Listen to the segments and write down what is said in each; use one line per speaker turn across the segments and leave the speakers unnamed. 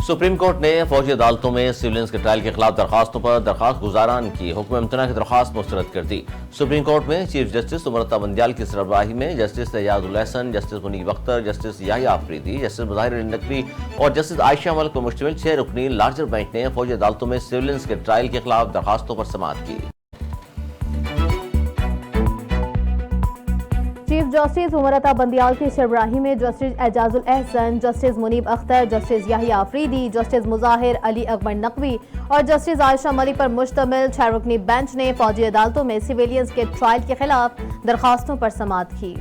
Supreme court ने फौजी अदालतों में सिविलियंस के ट्रायल के खिलाफ दरखास्तों पर दरखास्त गुजारान की हुक्म इम्तना की दरखास्त मुस्तरद कर दी। सुप्रीम कोर्ट में चीफ जस्टिस उमरता बंदियाल की सरबराही में justice Ijazul Ahsan, justice Munib Akhtar, justice Yahya Afridi, justice Mazahar Ali Naqvi और जस्टिस आयशा मलिक पर मुश्तमिल 6 रुकनी लार्जर बेंच ने फौजी अदालतों में सिविलियंस के ट्रायल के खिलाफ दरखास्तों पर समाअत की।
चीफ जस्टिस उमरता बंदियाल की सरबराही में justice Ijazul Ahsan, justice Munib Akhtar, justice Yahya Afridi, justice Mazahar Ali Akbar Naqvi और जस्टिस आयशा मलिक पर मुश्तमिल 6 रुकनी बेंच ने फौजी अदालतों में सिविलियंस के ट्रायल के खिलाफ दरखास्तों पर समाअत की।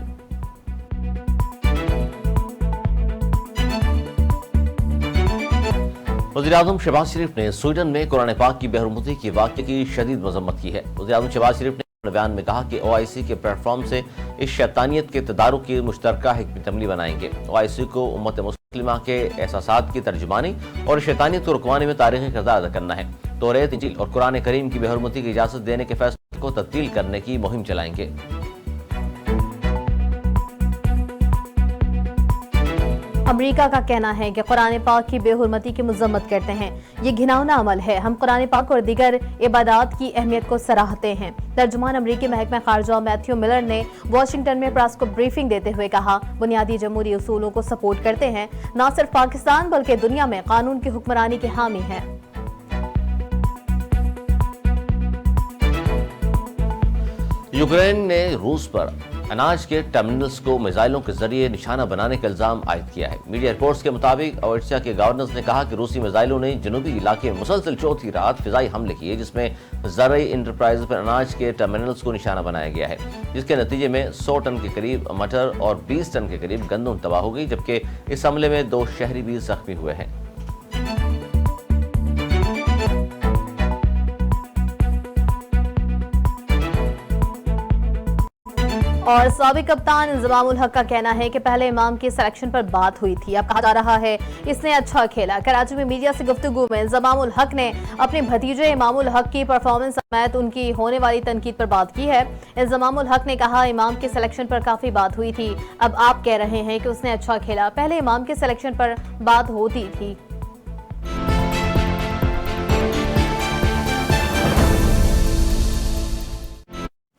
वज़ीर-ए-आज़म शहबाज शरीफ ने स्वीडन में कुरान पाक की बेहरमती की वाक़े की शदीद मजम्मत की है। वज़ीर-ए-आज़म शहबाज शरीफ ने अपने बयान में कहा कि OIC के प्लेटफॉर्म से इस शैतानियत के तदारुक की मुश्तरका हिकमत अमली बनाएंगे। OIC को उम्मत मुस्लिमा के एहसासात की तर्जुमानी और शैतानियत को रुकवाने में तारीखी किरदार अदा करना है। तौरात, इंजील और कुरान करीम की बेहरमती की इजाज़त देने के फैसले को तब्दील करने की मुहिम चलाएंगे।
अमेरिका का कहना है कि कुरान पाक की बेहुरमती की मजम्मत करते हैं। ये घिनौना अमल है। हम कुरान पाक और दीगर इबादत की अहमियत को सराहते हैं। तर्जुमान अमरीकी महकमा खारजा मैथ्यू मिलर ने वाशिंगटन में प्रेस को ब्रीफिंग देते हुए कहा, बुनियादी जमहूरी उसूलों को सपोर्ट करते हैं, न सिर्फ पाकिस्तान बल्कि दुनिया में कानून की हुक्मरानी के हामी हैं।
यूक्रेन ने रूस पर अनाज के टर्मिनल्स को मिसाइलों के जरिए निशाना बनाने का इल्जाम आयद किया है। मीडिया रिपोर्ट्स के मुताबिक ओडेसा के गवर्नर ने कहा कि रूसी मिसाइलों ने जनूबी इलाके में मुसलसल चौथी रात फिजाई हमले किए, जिसमें ज़राई इंटरप्राइज पर अनाज के टर्मिनल्स को निशाना बनाया गया है, जिसके नतीजे में 100 टन के करीब मटर और 20 टन के करीब गंदम तबाह हो गई, जबकि इस हमले में 2 शहरी भी जख्मी हुए हैं।
और साबिक कप्तान इंजमाम उल हक का कहना है कि पहले इमाम की सिलेक्शन पर बात हुई थी। अब कहा जा रहा है इसने अच्छा खेला। कराची में मीडिया से गुफ्तगू में इंजमाम उल हक ने अपने भतीजे इमाम उल हक की परफॉर्मेंस समेत उनकी होने वाली तनकीद पर बात की है। इंजमाम उल हक ने कहा, इमाम के सिलेक्शन पर काफी बात हुई थी। अब आप कह रहे हैं कि उसने अच्छा खेला, पहले इमाम के सिलेक्शन पर बात होती थी।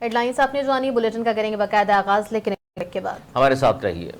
हेडलाइंस आपने जानी। बुलेटिन का करेंगे बाकायदा आगाज, लेकिन के बाद
हमारे साथ रहिए।